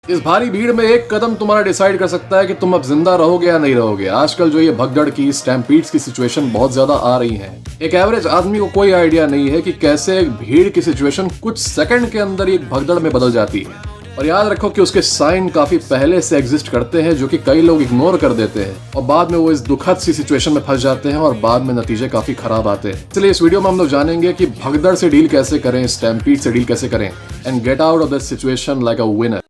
इस भारी भीड़ में एक कदम तुम्हारा डिसाइड कर सकता है कि तुम अब जिंदा रहोगे या नहीं रहोगे। आजकल जो ये भगदड़ की स्टैम्पीड्स की सिचुएशन बहुत ज्यादा आ रही है। एक एवरेज आदमी को कोई आइडिया नहीं है कि कैसे एक भीड़ की सिचुएशन कुछ सेकंड के अंदर एक भगदड़ में बदल जाती है। और याद रखो कि उसके साइन काफी पहले से एग्जिस्ट करते हैं, जो कि कई लोग इग्नोर कर देते हैं और बाद में वो इस दुखद सी सिचुएशन में फंस जाते हैं और बाद में नतीजे काफी खराब आते हैं। इसलिए इस वीडियो में हम लोग जानेंगे कि भगदड़ से डील कैसे करें, स्टैम्पीड से डील कैसे करें and get out of this situation like a winner.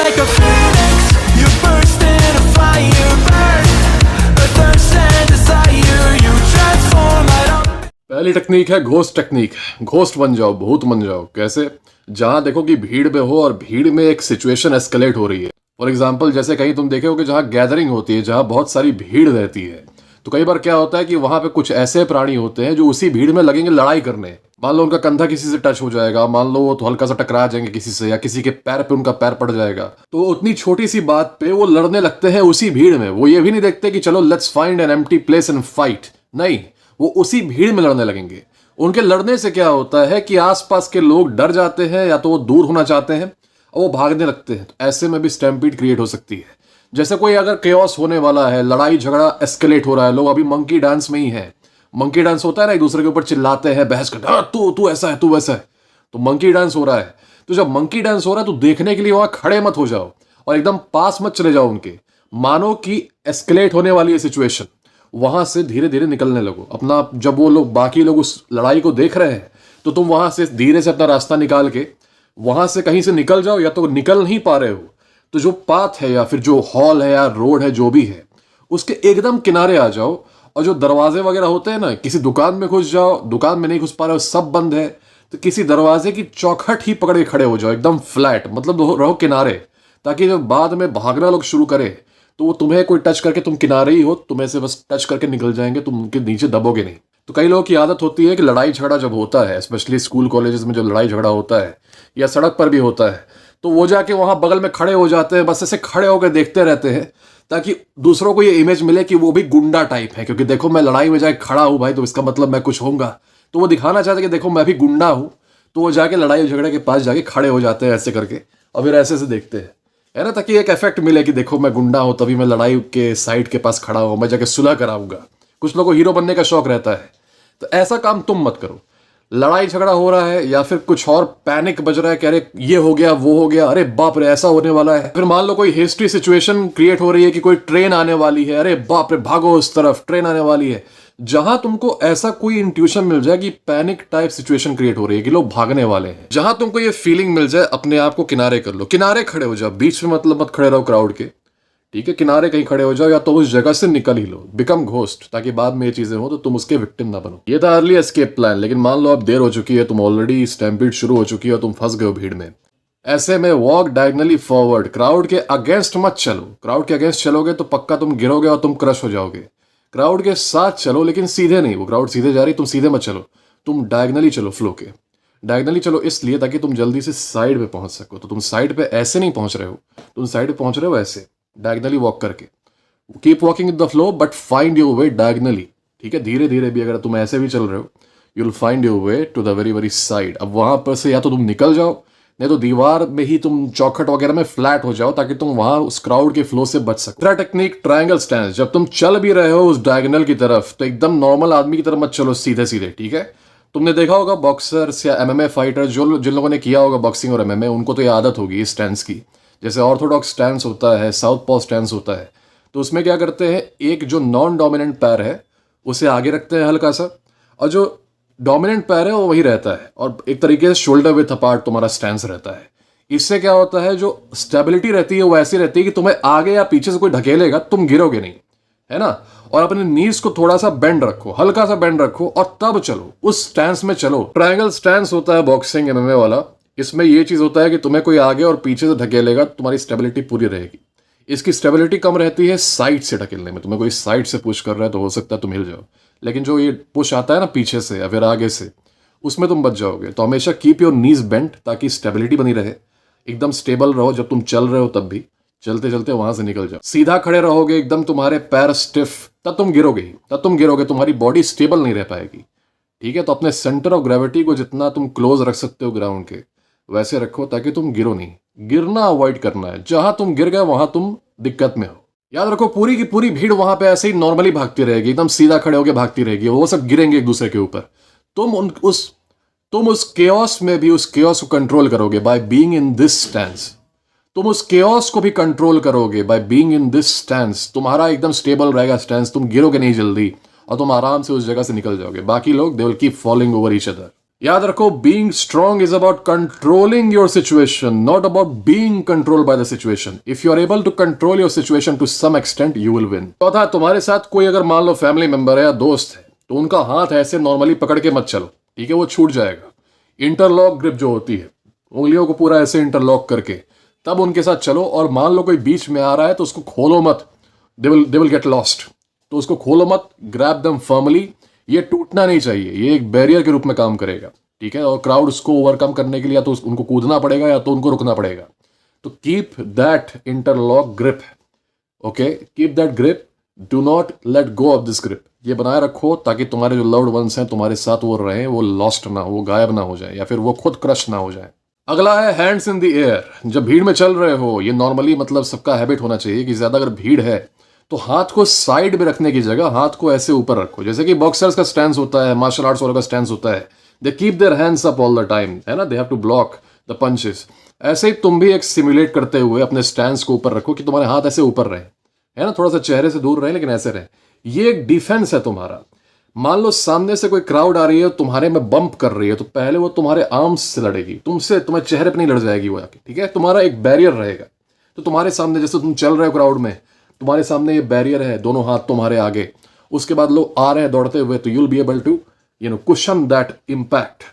पहली टेक्निक है घोस्ट टेक्निक। घोस्ट बन जाओ, भूत बन जाओ। कैसे? जहां देखो कि भीड़ में हो और भीड़ में एक सिचुएशन एस्केलेट हो रही है। फॉर एग्जांपल, जैसे कहीं तुम देखे हो कि जहां गैदरिंग होती है, जहां बहुत सारी भीड़ रहती है, तो कई बार क्या होता है कि वहां पे कुछ ऐसे प्राणी होते हैं जो उसी भीड़ में लगेंगे लड़ाई करने। मान लो उनका कंधा किसी से टच हो जाएगा, मान लो वो तो हल्का सा टकरा जाएंगे किसी से, या किसी के पैर पे उनका पैर पड़ जाएगा, तो उतनी छोटी सी बात पे वो लड़ने लगते हैं उसी भीड़ में। वो ये भी नहीं देखते कि चलो let's find an empty place and fight. नहीं, वो उसी भीड़ में लड़ने लगेंगे। उनके लड़ने से क्या होता है कि आसपास के लोग डर जाते हैं, या तो वो दूर होना चाहते हैं और वो भागने लगते हैं। तो ऐसे में भी स्टैम्पीड क्रिएट हो सकती है। जैसे कोई अगर केओस होने वाला है, लड़ाई झगड़ा एस्केलेट हो रहा है, लोग अभी मंकी डांस में ही है। मंकी डांस होता है ना, एक दूसरे के ऊपर चिल्लाते हैं, बहस करते हैं, तू ऐसा है, तू वैसा है। तो मंकी डांस हो रहा है। तो जब मंकी डांस हो रहा है तो देखने के लिए वहां खड़े मत हो जाओ और एकदम पास मत चले जाओ उनके। मानो कि एस्केलेट होने वाली है सिचुएशन, वहां से धीरे धीरे निकलने लगो अपना। जब वो लोग, बाकी लोग उस लड़ाई को देख रहे हैं, तो तुम वहां से धीरे से अपना रास्ता निकाल के वहां से कहीं से निकल जाओ, या तो निकल नहीं पा रहे हो तो जो पाथ है या फिर जो हॉल है या रोड है जो भी है, उसके एकदम किनारे आ जाओ। और जो दरवाजे वगैरह होते हैं ना, किसी दुकान में घुस जाओ, दुकान में नहीं घुस पा रहे हो, सब बंद है, तो किसी दरवाजे की चौखट ही पकड़ के खड़े हो जाओ, एकदम फ्लैट, मतलब रहो किनारे, ताकि जब बाद में भागना लोग शुरू करे तो वो तुम्हें कोई टच करके, तुम किनारे ही हो, तुम्हें से बस टच करके निकल जाएंगे, तुम उनके नीचे दबोगे नहीं। तो कई लोगों की आदत होती है कि लड़ाई झगड़ा जब होता है, स्पेशली स्कूल कॉलेजेस में जब लड़ाई झगड़ा होता है या सड़क पर भी होता है, तो वो जाके वहां बगल में खड़े हो जाते हैं, बस ऐसे खड़े होकर देखते रहते हैं, ताकि दूसरों को ये इमेज मिले कि वो भी गुंडा टाइप है। क्योंकि देखो मैं लड़ाई में जाके खड़ा हूं भाई, तो इसका मतलब मैं कुछ होऊंगा। तो वो दिखाना चाहते हैं कि देखो मैं भी गुंडा हूं। तो वो जाके लड़ाई झगड़े के पास जाके खड़े हो जाते हैं ऐसे करके, और फिर ऐसे से देखते हैं, है ना, ताकि एक इफेक्ट मिले कि देखो मैं गुंडा हूं, तभी मैं लड़ाई के साइड के पास खड़ा हूं, मैं जाके सुलह कराऊंगा। कुछ लोगों को हीरो बनने का शौक रहता है, तो ऐसा काम तुम मत करो। लड़ाई झगड़ा हो रहा है या फिर कुछ और पैनिक बज रहा है कि अरे ये हो गया, वो हो गया, अरे बाप रे ऐसा होने वाला है। फिर मान लो कोई हिस्ट्री सिचुएशन क्रिएट हो रही है कि कोई ट्रेन आने वाली है, अरे बाप रे भागो उस तरफ, ट्रेन आने वाली है। जहां तुमको ऐसा कोई इंट्यूशन मिल जाए कि पैनिक टाइप सिचुएशन क्रिएट हो रही है कि लोग भागने वाले हैं, जहां तुमको ये फीलिंग मिल जाए, अपने आप को किनारे कर लो, किनारे खड़े हो जाओ, बीच में मतलब मत खड़े रहो क्राउड के, ठीक है, किनारे कहीं खड़े हो जाओ, या तो उस जगह से निकल ही लो, बिकम घोस्ट, ताकि बाद में ये चीजें हो तो तुम उसके विक्टिम ना बनो। ये था अर्ली एस्केप प्लान। लेकिन मान लो अब देर हो चुकी है, तुम ऑलरेडी स्टैम्पीड शुरू हो चुकी है और तुम फंस गए हो भीड़ में। ऐसे में वॉक डायगनली फॉरवर्ड, क्राउड के अगेंस्ट मत चलो। क्राउड के अगेंस्ट चलोगे तो पक्का तुम गिरोगे और तुम क्रश हो जाओगे। क्राउड के साथ चलो, लेकिन सीधे नहीं। वो क्राउड सीधे जा रही, तुम सीधे मत चलो, तुम डायगनली चलो, फ्लो के डायगनली चलो, इसलिए ताकि तुम जल्दी से साइड पे पहुंच सको। तो तुम साइड पे ऐसे नहीं पहुंच रहे हो, तुम साइड पे पहुंच रहे हो ऐसे डायगनली वॉक करके। Keep walking in the flow but find your way diagonally, ठीक है। धीरे धीरे भी अगर तुम ऐसे भी चल रहे हो, you will find your way to the very very side. अब वहां पर से या तो तुम निकल जाओ, नहीं तो दीवार में ही तुम चौखट वगैरह में फ्लैट हो जाओ, ताकि तुम वहां उस क्राउड के फ्लो से बच सको। तीसरा टेक्निक ट्रायंगल स्टैंस। जब तुम चल भी रहे हो उस डायगोनल की तरफ, तो एकदम नॉर्मल आदमी की तरफ मत चलो, सीधे सीधे, ठीक है। तुमने देखा होगा बॉक्सर्स या एमएमए फाइटर, जो जिन लोगों ने किया होगा बॉक्सिंग और एमएमए, उनको तो ये आदत होगी इस स्टैंस की। जैसे ऑर्थोडॉक्स स्टैंस होता है, साउथ पॉ स्टैंस होता है, तो उसमें क्या करते हैं, एक जो नॉन डोमिनेंट पैर है उसे आगे रखते हैं हल्का सा, और जो डोमिनेंट पैर है वो वही रहता है, और एक तरीके से शोल्डर विथ अपार्ट तुम्हारा स्टैंस रहता है। इससे क्या होता है, जो स्टेबिलिटी रहती है वो ऐसी रहती है कि तुम्हें आगे या पीछे से कोई ढकेलेगा, तुम गिरोगे नहीं, है ना। और अपने नीज को थोड़ा सा बेंड रखो, हल्का सा बेंड रखो, और तब चलो, उस स्टैंस में चलो। ट्रायंगल स्टैंस होता है बॉक्सिंग एमएमए वाला। इसमें ये चीज होता है कि तुम्हें कोई आगे और पीछे से ढकेलेगा, तुम्हारी स्टेबिलिटी पूरी रहेगी। इसकी स्टेबिलिटी कम रहती है साइड से ढकेलने में। तुम्हें कोई साइड से पुश कर रहा है तो हो सकता है तुम हिल जाओ, लेकिन जो ये पुश आता है ना पीछे से या फिर आगे से, उसमें तुम बच जाओगे। तो हमेशा कीप योर नीज बेंट, ताकि स्टेबिलिटी बनी रहे, एकदम स्टेबल रहो। जब तुम चल रहे हो तब भी चलते चलते वहां से निकल जाओ। सीधा खड़े रहोगे एकदम, तुम्हारे पैर स्टिफ, तब तुम गिरोगे, तुम्हारी बॉडी स्टेबल नहीं रह पाएगी, ठीक है। तो अपने सेंटर ऑफ ग्रेविटी को जितना तुम क्लोज रख सकते हो ग्राउंड के, वैसे रखो ताकि तुम गिरो नहीं। गिरना अवॉइड करना है, जहां तुम गिर गए वहां तुम दिक्कत में हो। याद रखो पूरी की पूरी भीड़ वहां पे ऐसे ही नॉर्मली भागती रहेगी, एकदम सीधा खड़े होकर भागती रहेगी, वो सब गिरेंगे एक दूसरे के ऊपर। तुम उस केओस में भी उस केओस को कंट्रोल करोगे by being in this stance. तुम उस केओस को भी कंट्रोल करोगे by being in this stance. तुम्हारा एकदम स्टेबल रहेगा स्टैंस, तुम गिरोगे नहीं जल्दी और तुम आराम से उस जगह से निकल जाओगे। बाकी लोग they will keep following over each other. याद रखो being strong is about controlling your situation, not about being controlled by the situation. If you are able to control your situation to some extent you will win. चौथा, तुम्हारे साथ कोई अगर मान लो family member है या दोस्त है तो उनका हाथ ऐसे नॉर्मली पकड़ के मत चलो, ठीक है, वो छूट जाएगा। इंटरलॉक ग्रिप जो होती है, उंगलियों को पूरा ऐसे इंटरलॉक करके तब उनके साथ चलो। और मान लो कोई बीच में आ रहा है तो उसको खोलो मत, दे विल गेट लॉस्ट। तो उसको खोलो मत, ग्रैब देम फर्मली। ये टूटना नहीं चाहिए, ये एक बैरियर के रूप में काम करेगा, ठीक है। और क्राउड उसको ओवरकम करने के लिए या तो उनको कूदना पड़ेगा या तो उनको रुकना पड़ेगा। तो keep that interlock grip, okay, keep that grip, do not let go of this grip. ये बनाए रखो ताकि तुम्हारे जो लव्ड वंस हैं तुम्हारे साथ वो रहे, वो लॉस्ट ना हो, वो गायब ना हो जाए या फिर वो खुद क्रश ना हो जाए। अगला है हैंड्स इन द एयर। जब भीड़ में चल रहे हो, ये नॉर्मली मतलब सबका हैबिट होना चाहिए कि ज्यादा अगर भीड़ है तो हाथ को साइड में रखने की जगह हाथ को ऐसे ऊपर रखो, जैसे कि बॉक्सर्स का स्टैंस होता है, मार्शल आर्ट्स वालों का स्टैंस होता है। They keep their hands up all the time, है ना, they have to block the punches. ऐसे ही तुम भी एक सिमुलेट करते हुए अपने स्टैंस को ऊपर रखो कि तुम्हारे हाथ ऐसे ऊपर रहे, है ना, थोड़ा सा चेहरे से दूर रहे लेकिन ऐसे रहे। ये एक डिफेंस है तुम्हारा। मान लो सामने से कोई क्राउड आ रही है, तुम्हारे में बम्प कर रही है, तो पहले वो तुम्हारे आर्म्स से लड़ेगी, तुमसे तुम्हारे चेहरे पे नहीं लड़ जाएगी वो आके, ठीक है। तुम्हारा एक बैरियर रहेगा। तो तुम्हारे सामने जैसे तुम चल रहे हो क्राउड में, तुम्हारे सामने ये बैरियर है, दोनों हाथ तुम्हारे आगे। उसके बाद लोग आ रहे हैं दौड़ते हुए, तो you'll be able to cushion that impact,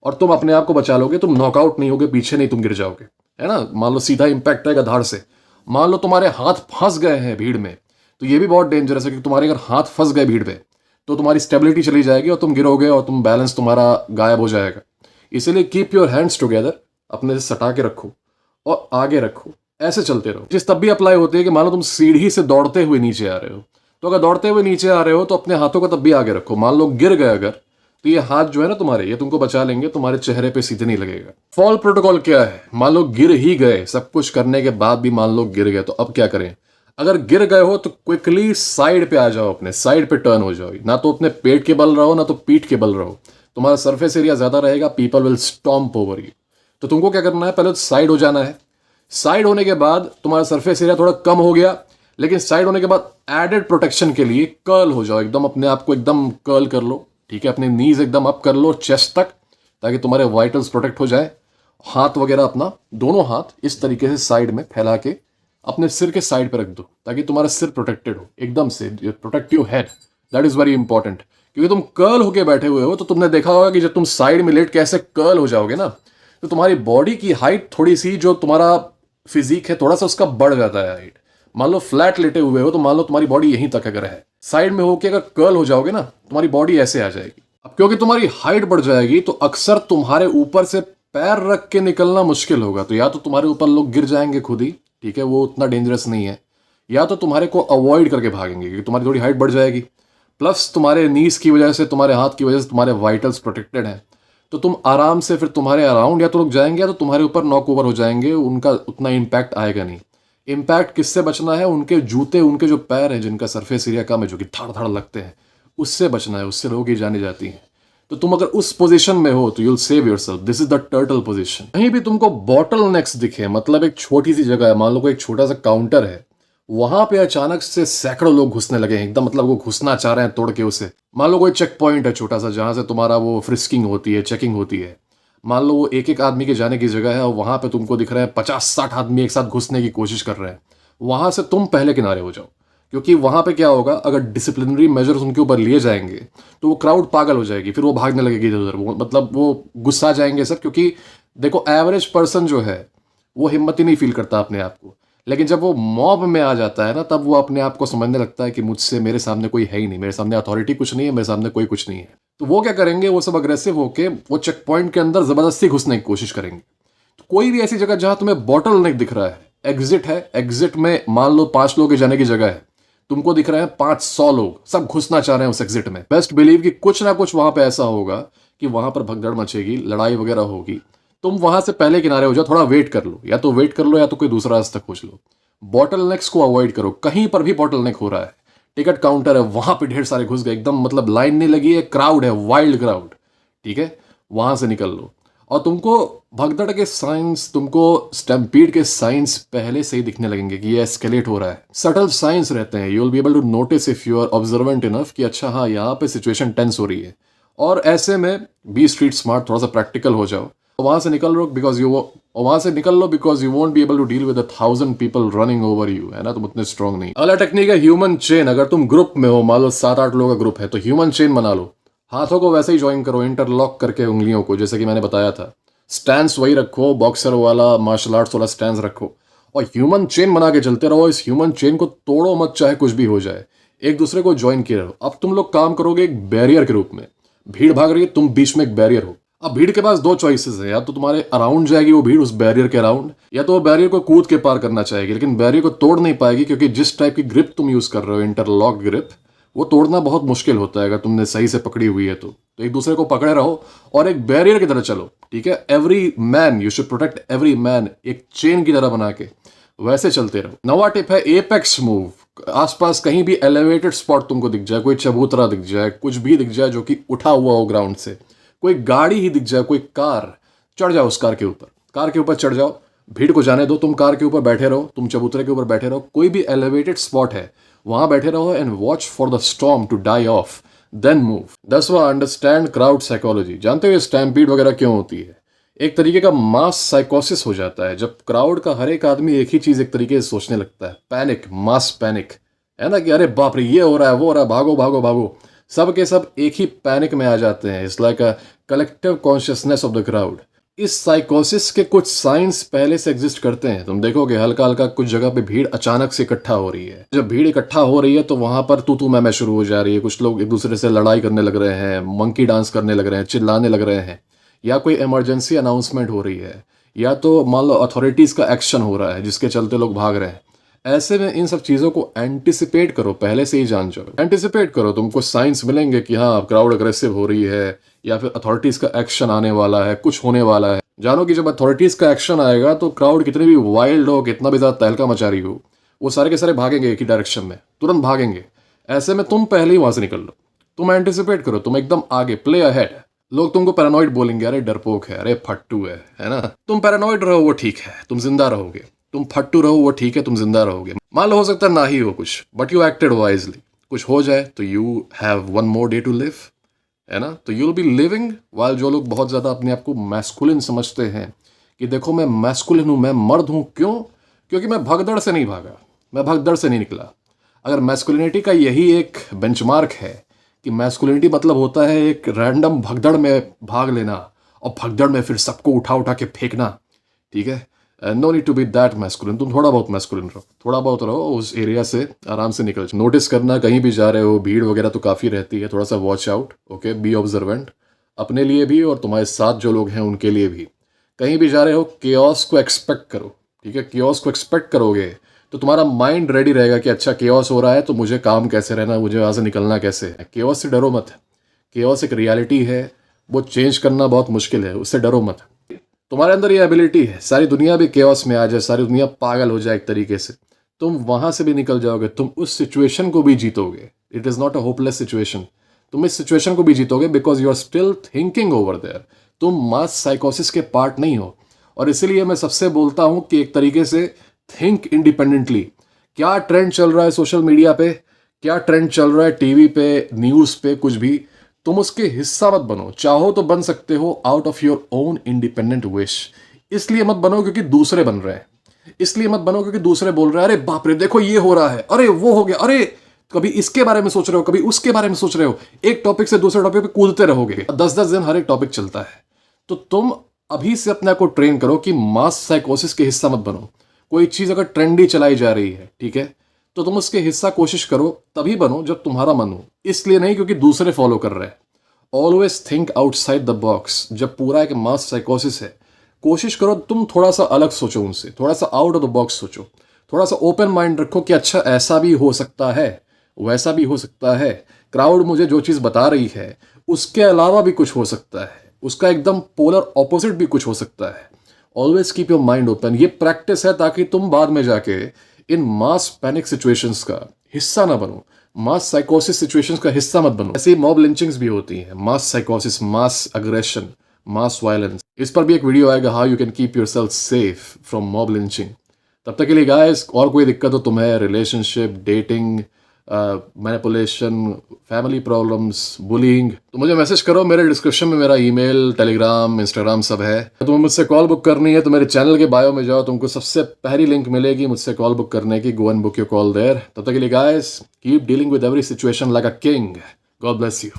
और तुम अपने आप को बचा लोगे। तुम नॉकआउट नहीं होगे, पीछे नहीं तुम गिर जाओगे, है ना। मान लो सीधा इम्पैक्ट आएगा धाड़ से, मान लो तुम्हारे हाथ फंस गए हैं भीड़ में, तो ये भी बहुत डेंजरस है कि तुम्हारे अगर हाथ फंस गए भीड़ में तो तुम्हारी स्टेबिलिटी चली जाएगी और तुम गिरोगे और तुम बैलेंस तुम्हारा गायब हो जाएगा। इसीलिए कीप योर हैंड्स टुगेदर, अपने से सटा के रखो और आगे रखो, ऐसे चलते रहो। जिस तब भी अप्लाई होती है कि मान लो तुम सीढ़ी से दौड़ते हुए नीचे आ रहे हो, तो अगर दौड़ते हुए नीचे आ रहे हो तो अपने हाथों को तब भी आगे रखो। मान लो गिर गए अगर, तो ये हाथ जो है ना तुम्हारे, ये तुमको बचा लेंगे, तुम्हारे चेहरे पे सीधे नहीं लगेगा। फॉल प्रोटोकॉल क्या है? मान लो गिर ही गए, सब कुछ करने के बाद भी मान लो गिर गए, तो अब क्या करें? अगर गिर गए हो तो क्विकली साइड पे आ जाओ, अपने साइड पे टर्न हो जाओ। ना तो अपने पेट के बल रहो, ना तो पीठ के बल रहो। तुम्हारा सरफेस एरिया ज्यादा रहेगा, people will stomp over you. तो तुमको क्या करना है? पहले तो साइड हो जाना है। साइड होने के बाद तुम्हारा सरफेस एरिया थोड़ा कम हो गया, लेकिन साइड होने के बाद एडेड प्रोटेक्शन के लिए कर्ल हो जाओ, एकदम अपने आप को एकदम कर्ल कर लो, ठीक है। अपने नीज एकदम अप कर लो चेस्ट तक, ताकि तुम्हारे वाइटल्स प्रोटेक्ट हो जाए। हाथ वगैरह अपना दोनों हाथ इस तरीके से साइड में फैला के अपने सिर के साइड पे रख दो, ताकि तुम्हारा सिर प्रोटेक्टेड हो एकदम से। Protect your head, that is very important. क्योंकि तुम कर्ल होके बैठे हुए हो, तो तुमने देखा होगा कि जब तुम साइड में लेट के ऐसे कर्ल हो जाओगे ना, तो तुम्हारी बॉडी की हाइट थोड़ी सी, जो तुम्हारा फिजिक है थोड़ा सा उसका बढ़ जाता है हाइट। मान लो फ्लैट लेटे हुए हो, तो मान लो तुम्हारी बॉडी यहीं तक अगर है, साइड में होके अगर कर्ल हो जाओगे ना, तुम्हारी बॉडी ऐसे आ जाएगी। अब क्योंकि तुम्हारी हाइट बढ़ जाएगी, तो अक्सर तुम्हारे ऊपर से पैर रख के निकलना मुश्किल होगा। तो या तो तुम्हारे ऊपर लोग गिर जाएंगे खुद ही, ठीक है, वो उतना डेंजरस नहीं है, या तो तुम्हारे को अवॉइड करके भागेंगे क्योंकि तुम्हारी थोड़ी हाइट बढ़ जाएगी। प्लस तुम्हारे नीज की वजह से, तुम्हारे हाथ की वजह से तुम्हारे वाइटल्स प्रोटेक्टेड हैं, तो तुम आराम से फिर तुम्हारे अराउंड या तो लोग जाएंगे या तो तुम्हारे ऊपर नॉक ओवर हो जाएंगे, उनका उतना इम्पैक्ट आएगा नहीं। इम्पैक्ट किससे बचना है? उनके जूते, उनके जो पैर हैं जिनका सरफेस एरिया कम है, जो कि धड़ धड़ लगते हैं, उससे बचना है, उससे लोग ही जाने जाती हैं। तो तुम अगर उस पोजीशन में हो तो you'll save yourself. This is the turtle position. कहीं भी तुमको बॉटल नेक्स दिखे, मतलब एक छोटी सी जगह है, मान लो कोई एक छोटा सा काउंटर है, वहां पे अचानक से सैकड़ों लोग घुसने लगे हैं एकदम, मतलब वो घुसना चाह रहे हैं तोड़ के उसे। मान लो कोई चेक पॉइंट है छोटा सा, जहां से तुम्हारा वो फ्रिस्किंग होती है, चेकिंग होती है। मान लो वो एक एक आदमी के जाने की जगह है और वहां पे तुमको दिख रहा है 50-60 आदमी एक साथ घुसने की कोशिश कर रहे हैं। वहां से तुम पहले किनारे हो जाओ, क्योंकि वहां पे क्या होगा, अगर डिसिप्लिनरी मेजर्स उनके ऊपर लिए जाएंगे तो वो क्राउड पागल हो जाएगी, फिर वो भागने लगेगी इधर उधर, वो मतलब वो गुस्सा जाएंगे सब। क्योंकि देखो एवरेज पर्सन जो है वो हिम्मत ही नहीं फील करता अपने आप को, लेकिन जब वो मॉब में आ जाता है ना, तब वो अपने आप को समझने लगता है कि मुझसे, मेरे सामने कोई है ही नहीं, मेरे सामने अथॉरिटी कुछ नहीं है, मेरे सामने कोई कुछ नहीं है। तो वो क्या करेंगे, वो सब अग्रेसिव होके वो चेक पॉइंट के अंदर जबरदस्ती घुसने की कोशिश करेंगे। तो कोई भी ऐसी जगह जहां तुम्हें बॉटल नेक दिख रहा है, एग्जिट है, एग्जिट में मान लो 5 लोगों के जाने की जगह है, तुमको दिख रहे हैं 500 लोग, सब घुसना चाह रहे हैं उस एग्जिट में। बेस्ट बिलीव कि कुछ ना कुछ वहां पे ऐसा होगा कि वहां पर भगदड़ मचेगी, लड़ाई वगैरह होगी। तुम वहां से पहले किनारे हो जाओ, थोड़ा वेट कर लो, या तो वेट कर लो या तो कोई दूसरा रास्ता खोज लो। बॉटल नेक्स को अवॉइड करो। कहीं पर भी बॉटल नेक हो रहा है, टिकट काउंटर है, वहां पे ढेर सारे घुस गए, एकदम मतलब लाइन नहीं लगी है, क्राउड है, वाइल्ड क्राउड, ठीक है, वहां से निकल लो। और तुमको भगदड़ के साइंस, तुमको स्टैम्पीड के साइंस पहले से ही दिखने लगेंगे कि ये एस्केलेट हो रहा है। सटल साइंस रहते हैं, you will be able to notice if you are observant enough कि अच्छा हाँ यहाँ पे सिचुएशन टेंस हो रही है। और ऐसे में बी स्ट्रीट स्मार्ट, थोड़ा सा प्रैक्टिकल हो जाओ, वहां से निकल लो because you won't be able to deal with 1,000 people running over you, है ना, तुम उतने स्ट्रॉन्ग नहीं। अगला टेक्निक है ह्यूमन चेन। अगर तुम ग्रुप में हो, मान लो 7-8 लोगों का ग्रुप है, तो ह्यूमन चेन बना लो। हाथों को वैसे ही ज्वाइन करो, इंटरलॉक करके उंगलियों को, जैसे कि मैंने बताया था। स्टैंस वही रखो, बॉक्सर वाला, मार्शल आर्ट्स वाला स्टैंस रखो, और ह्यूमन चेन बना के चलते रहो। इस ह्यूमन चेन को तोड़ो मत, चाहे कुछ भी हो जाए, एक दूसरे को ज्वाइन किए रहो। अब तुम लोग काम करोगे एक बैरियर के रूप में। भीड़ भाग रही है, तुम बीच में एक बैरियर हो। अब भीड़ के पास 2 चॉइसेस है, या तो तुम्हारे अराउंड जाएगी वो भीड़, उस बैरियर के अराउंड, या तो वो बैरियर को कूद के पार करना चाहेगी, लेकिन बैरियर को तोड़ नहीं पाएगी, क्योंकि जिस टाइप की ग्रिप तुम यूज कर रहे हो, इंटरलॉक ग्रिप, वो तोड़ना बहुत मुश्किल होता है अगर तुमने सही से पकड़ी हुई है तो एक दूसरे को पकड़े रहो और एक बैरियर की तरह चलो, ठीक है। Every man, you should protect every man, एक चेन की तरह बना के वैसे चलते रहो। नवा टिप है एपेक्स मूव। आसपास कहीं भी एलिवेटेड स्पॉट तुमको दिख जाए, कोई चबूतरा दिख जाए, कुछ भी दिख जाए जो कि उठा हुआ हो ग्राउंड से, कोई गाड़ी ही दिख जाए, कोई कार, चढ़ जाओ उस कार के ऊपर। कार के ऊपर चढ़ जाओ, भीड़ को जाने दो, तुम कार के ऊपर बैठे रहो, तुम चबूतरे के ऊपर बैठे रहो, कोई भी एलिवेटेड स्पॉट है वहां बैठे रहो, and watch for the storm to die off, then move. 10वां, अंडरस्टैंड क्राउड साइकोलॉजी। जानते हो स्टैम्पीड वगैरह क्यों होती है? एक तरीके का मास साइकोसिस हो जाता है जब क्राउड का हर एक आदमी एक ही चीज एक तरीके से सोचने लगता है। पैनिक, मास पैनिक, है ना, कि अरे बाप रे ये हो रहा है, वो हो रहा है, भागो भागो भागो। सब के सब एक ही पैनिक में आ जाते हैं। It's like a collective consciousness of the crowd. इस साइकोसिस के कुछ साइंस पहले से एग्जिस्ट करते हैं। तुम देखोगे हल्का हल्का कुछ जगह पे भीड़ अचानक से इकट्ठा हो रही है। जब भीड़ इकट्ठा हो रही है तो वहां पर तू मैं शुरू हो जा रही है। कुछ लोग एक दूसरे से लड़ाई करने लग रहे हैं, मंकी डांस करने लग रहे हैं, चिल्लाने लग रहे हैं, या कोई इमरजेंसी अनाउंसमेंट हो रही है, या तो मान लो अथॉरिटीज का एक्शन हो रहा है जिसके चलते लोग भाग रहे हैं। ऐसे में इन सब चीजों को एंटिसिपेट करो, पहले से ही जान जाओ, एंटिसिपेट करो। तुमको साइंस मिलेंगे कि हाँ क्राउड अग्रेसिव हो रही है, या फिर अथॉरिटीज का एक्शन आने वाला है, कुछ होने वाला है। जानो कि जब अथॉरिटीज का एक्शन आएगा तो क्राउड कितनी भी वाइल्ड हो, कितना भी ज्यादा तहलका मचा रही हो, वो सारे के सारे भागेंगे एक ही डायरेक्शन में, तुरंत भागेंगे। ऐसे में तुम पहले ही वहां से निकल लो, तुम एंटिसिपेट करो, तुम एकदम आगे, प्ले अहेड। लोग तुमको पैरानॉइड बोलेंगे, अरे डरपोक है, अरे फट्टू है ना। तुम पैरानॉइड रहो, वो ठीक है, तुम जिंदा रहोगे। तुम फट्टू रहो, वो ठीक है, तुम जिंदा रहोगे। मान लो हो सकता है ना ही हो कुछ, बट यू एक्टेड वाइजली। कुछ हो जाए तो you have one more day to live, है ना। तो यूल बी लिविंग वाइल। जो लोग बहुत ज्यादा अपने आप को मैस्कुलिन समझते हैं कि देखो मैं मैस्कुलिन हूं, मैं मर्द हूं, क्यों? क्योंकि मैं भगदड़ से नहीं भागा, मैं भगदड़ से नहीं निकला। अगर मैस्कुलिनिटी का यही एक बेंचमार्क है कि मैस्कुलिनिटी मतलब होता है एक रैंडम भगदड़ में भाग लेना और भगदड़ में फिर सबको उठा उठा के फेंकना, ठीक है, no need to be that masculine. तुम थोड़ा बहुत मैस्कुलिन रहो, थोड़ा बहुत रहो, उस एरिया से आराम से निकल। नोटिस करना कहीं भी जा रहे हो, भीड़ वगैरह तो काफ़ी रहती है, थोड़ा सा watch out, okay, be observant, अपने लिए भी और तुम्हारे साथ जो लोग हैं उनके लिए भी। कहीं भी जा रहे हो केओस को एक्सपेक्ट करो, ठीक है। केओस को एक्सपेक्ट करोगे तो तुम्हारा माइंड रेडी रहेगा कि अच्छा केओस हो रहा है तो मुझे काम कैसे रहना, मुझे वहाँ से निकलना कैसे है। केओस से डरो मत, केओस एक रियलिटी है, वो चेंज करना बहुत मुश्किल है, उससे डरो मत। तुम्हारे अंदर ये एबिलिटी है, सारी दुनिया भी केओस में आ जाए, सारी दुनिया पागल हो जाए एक तरीके से, तुम वहां से भी निकल जाओगे, तुम उस सिचुएशन को भी जीतोगे। It is not a hopeless situation, तुम इस सिचुएशन को भी जीतोगे because you are still thinking over there. तुम मास साइकोसिस के पार्ट नहीं हो। और इसीलिए मैं सबसे बोलता हूं कि एक तरीके से थिंक इंडिपेंडेंटली। क्या ट्रेंड चल रहा है सोशल मीडिया पे, क्या ट्रेंड चल रहा है टीवी पे, न्यूज पे, कुछ भी, तुम उसके हिस्सा मत बनो। चाहो तो बन सकते हो out of your own independent wish. इसलिए मत बनो क्योंकि दूसरे बन रहे हैं, इसलिए मत बनो क्योंकि दूसरे बोल रहे हैं अरे बाप रे देखो ये हो रहा है, अरे वो हो गया, अरे कभी इसके बारे में सोच रहे हो, कभी उसके बारे में सोच रहे हो, एक टॉपिक से दूसरे टॉपिक पे कूदते रहोगे। 10-10 दिन हर एक टॉपिक चलता है। तो तुम अभी से अपने आप को ट्रेन करो कि मास साइकोसिस के हिस्सा मत बनो। कोई चीज अगर ट्रेंडी चलाई जा रही है, ठीक है, तो तुम उसके हिस्सा कोशिश करो, तभी बनो जब तुम्हारा मन हो, इसलिए नहीं क्योंकि दूसरे फॉलो कर रहे हैं। Always think outside the box. जब पूरा एक मास साइकोसिस है, कोशिश करो तुम थोड़ा सा अलग सोचो उनसे, थोड़ा सा आउट ऑफ द बॉक्स सोचो, थोड़ा सा ओपन माइंड रखो कि अच्छा ऐसा भी हो सकता है, वैसा भी हो सकता है, क्राउड मुझे जो चीज़ बता रही है उसके अलावा भी कुछ हो सकता है। उसका एकदम पोलर ऑपोजिट भी कुछ हो सकता है। Always keep your mind open. ये प्रैक्टिस है ताकि तुम बाद में जाके इन मास पैनिक सिचुएशंस का हिस्सा ना बनो, मास साइकोसिस सिचुएशंस का हिस्सा मत बनो। ऐसे मॉब लिंचिंग्स भी होती हैं, मास साइकोसिस, मास अग्रेशन, मास वायलेंस। इस पर भी एक वीडियो आएगा, how you can keep yourself safe from mob lynching. तब तक के लिए गाइस, और कोई दिक्कत हो तुम्हें, relationship, dating, manipulation, family problems, bullying, तो मुझे मैसेज करो। मेरे डिस्क्रिप्शन में मेरा ईमेल, टेलीग्राम, इंस्टाग्राम सब है। तुम्हें मुझसे कॉल बुक करनी है तो मेरे चैनल के बायो में जाओ, तुमको सबसे पहली लिंक मिलेगी मुझसे कॉल बुक करने की। Go and book your call there. तब तक के लिए guys, keep dealing with every situation like a king. God bless you.